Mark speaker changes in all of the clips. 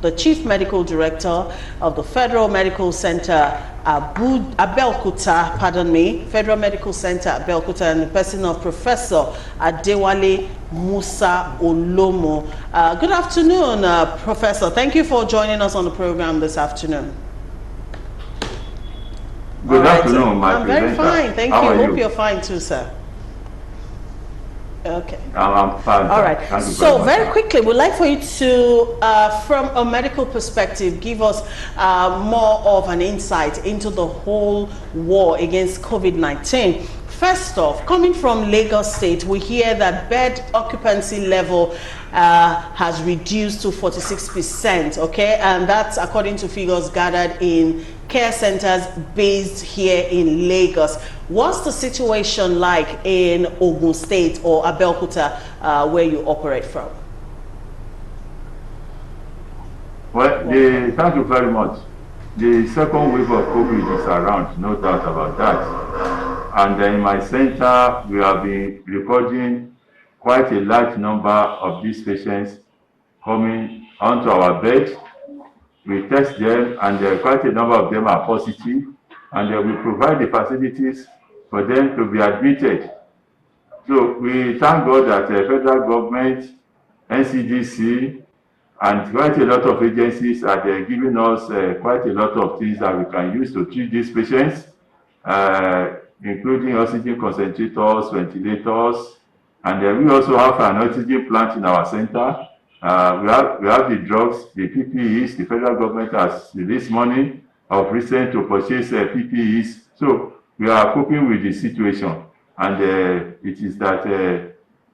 Speaker 1: the Chief Medical Director of the Federal Medical Center Abeokuta, Federal Medical Center Abeokuta, and the person of Professor Adewale Musa Olomu. Good afternoon, Professor. Thank you for joining us on the program this afternoon.
Speaker 2: Good afternoon, my
Speaker 1: I'm very fine, thank you. Hope you're fine too, sir. Okay.
Speaker 2: I'm fine.
Speaker 1: All right. So very quickly, we'd like for you to, from a medical perspective, give us more of an insight into the whole war against COVID-19. First off, coming from Lagos State, we hear that bed occupancy level has reduced to 46%, okay? And that's according to figures gathered in care centers based here in Lagos. What's the situation like in Ogun State or Abeokuta, where you operate from?
Speaker 2: Well, thank you very much. The second wave of COVID is around, no doubt about that. And in my center, we have been recording quite a large number of these patients coming onto our bed. We test them, and quite a number of them are positive, and we provide the facilities for them to be admitted. So we thank God that the federal government, NCDC, and quite a lot of agencies are giving us quite a lot of things that we can use to treat these patients, including oxygen concentrators, ventilators, and we also have an oxygen plant in our center. We have the drugs, the PPEs. The federal government has released money of recent to purchase PPEs. So we are coping with the situation, and it is that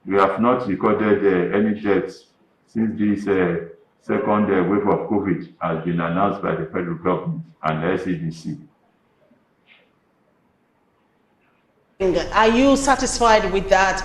Speaker 2: we have not recorded any deaths since this second wave of COVID has been announced by the federal government and the SCDC.
Speaker 1: Are you satisfied with that?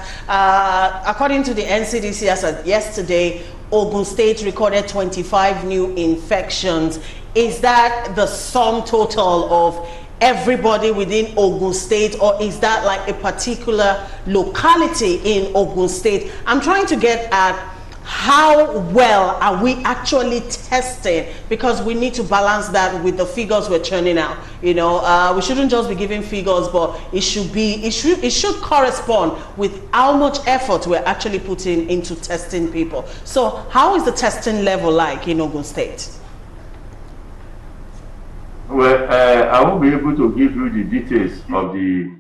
Speaker 1: According to the NCDC, as of yesterday, Ogun State recorded 25 new infections. Is that the sum total of everybody within Ogun State, or is that like a particular locality in Ogun State? I'm trying to get at how well are we actually testing, because we need to balance that with the figures we're churning out. You know, we shouldn't just be giving figures, but it should correspond with how much effort we're actually putting into testing people. So how is the testing level like in Ogun State?
Speaker 2: Well, I won't be able to give you the details of the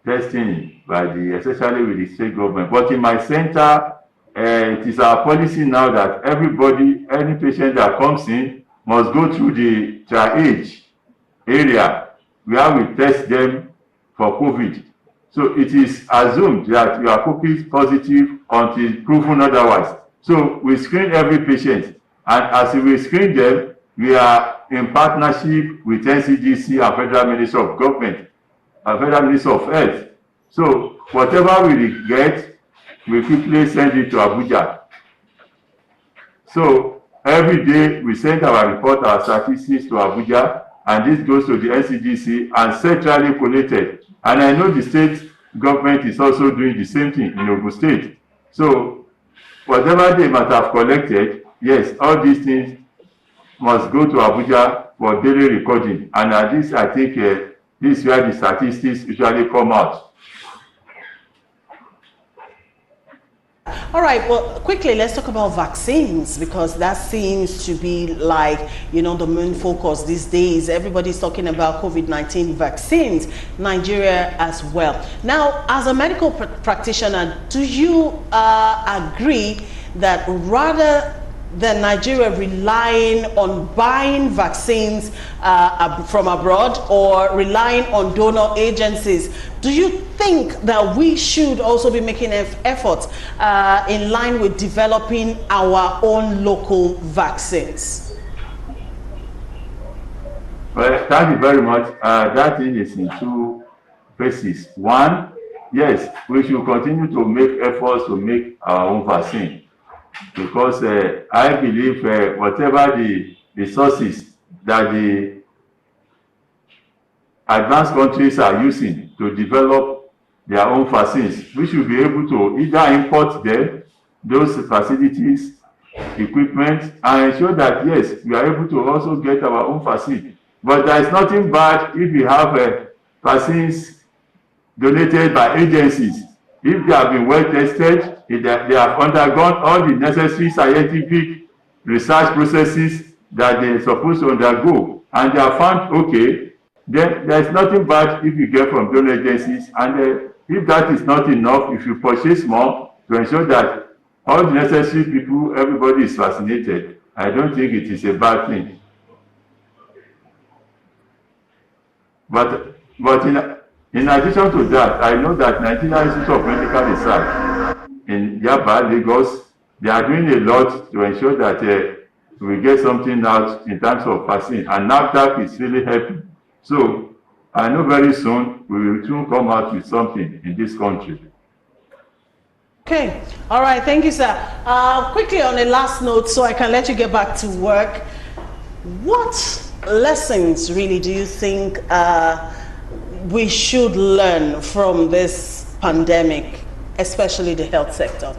Speaker 2: testing by especially with the state government, but in my center, it is our policy now that everybody, any patient that comes in, must go through the triage area where we test them for COVID. So it is assumed that you are COVID positive until proven otherwise. So we screen every patient, and as we screen them, we are in partnership with NCDC and Federal Ministry of Government and Federal Ministry of Health. So whatever we get, we quickly send it to Abuja. So every day we send our report, our statistics to Abuja, and this goes to the NCDC and centrally collated. And I know the state government is also doing the same thing in Ogun State. So whatever they might have collected, yes, all these things must go to Abuja for daily recording. And at this, I think this is where the statistics usually come out.
Speaker 1: All right, well, quickly, let's talk about vaccines, because that seems to be like, you know, the main focus these days. Everybody's talking about COVID-19 vaccines, Nigeria as well. Now, as a medical practitioner, do you agree that rather than Nigeria relying on buying vaccines from abroad or relying on donor agencies, do you think that we should also be making efforts in line with developing our own local vaccines?
Speaker 2: Well, thank you very much. That thing is in two phases. One, yes, we should continue to make efforts to make our own vaccine, because I believe whatever the resources that the advanced countries are using to develop their own vaccines, we should be able to either import them, those facilities, equipment and ensure that, yes, we are able to also get our own vaccine. But there is nothing bad if we have vaccines donated by agencies. If they have been well tested, if they have undergone all the necessary scientific research processes that they are supposed to undergo, and they are found okay, then there is nothing bad if you get from donor agencies. And if that is not enough, if you purchase more to ensure that all the necessary people, everybody is vaccinated, I don't think it is a bad thing. But in addition to that, I know that Nigeria Institute of Medical Research in Yaba, Lagos, they are doing a lot to ensure that we get something out in terms of vaccine, and NAFDAC is really helping. So I know very soon we will soon come out with something in this country.
Speaker 1: Okay, all right, thank you, sir. Quickly on a last note, so I can let you get back to work. What lessons really do you think we should learn from this pandemic, especially the health sector?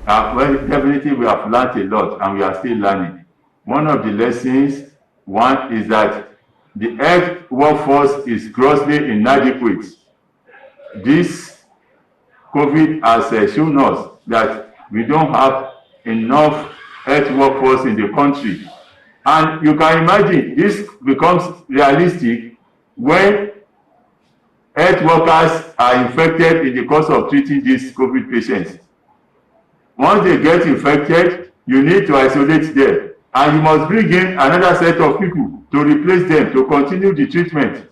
Speaker 2: Well, definitely we have learned a lot and we are still learning. One of the lessons, one is that the health workforce is grossly inadequate. This COVID has shown us that we don't have enough health workforce in the country. And you can imagine this becomes realistic when health workers are infected in the course of treating these COVID patients. Once they get infected, you need to isolate them, and you must bring in another set of people to replace them to continue the treatment.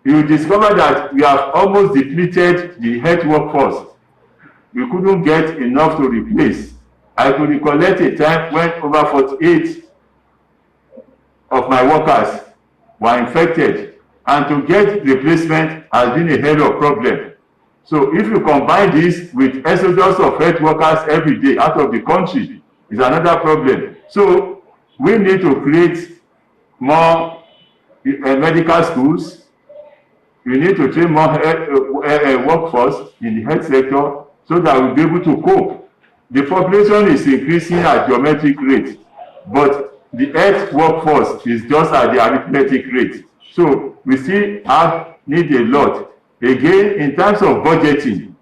Speaker 2: You discover that we have almost depleted the health workforce. We couldn't get enough to replace. I could recollect a time when over 48 of my workers were infected, and to get replacement has been a hell of a problem. So if you combine this with exodus of health workers every day out of the country, is another problem. So we need to create more medical schools. We need to train more workforce in the health sector so that we'll be able to cope. The population is increasing at geometric rate, but the health workforce is just at the arithmetic rate. So we still need a lot. Again, in terms of budgeting,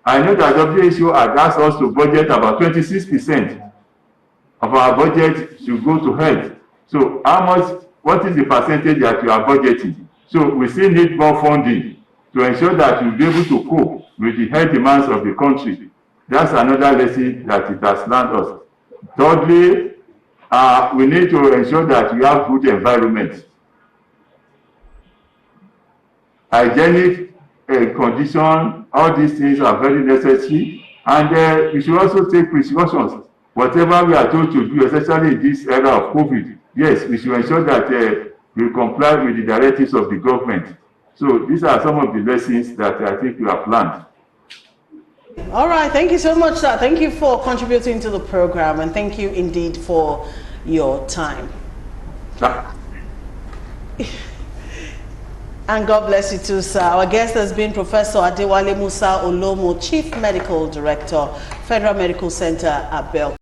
Speaker 2: I know that WHO had asked us to budget about 26% of our budget to go to health. So what is the percentage that we are budgeting? So we still need more funding to ensure that we'll be able to cope with the health demands of the country. That's another lesson that it has learned us. Thirdly, we need to ensure that we have good environment. Hygienic condition, all these things are very necessary, and we should also take precautions. Whatever we are told to do, especially in this era of COVID, yes, we should ensure that we comply with the directives of the government. So these are some of the lessons that I think we have learned.
Speaker 1: All right, thank you so much, sir. Thank you for contributing to the program, and thank you indeed for your time. And God bless you too, sir. Our guest has been Professor Adewale Musa Olomu, Chief Medical Director, Federal Medical Center, Abel.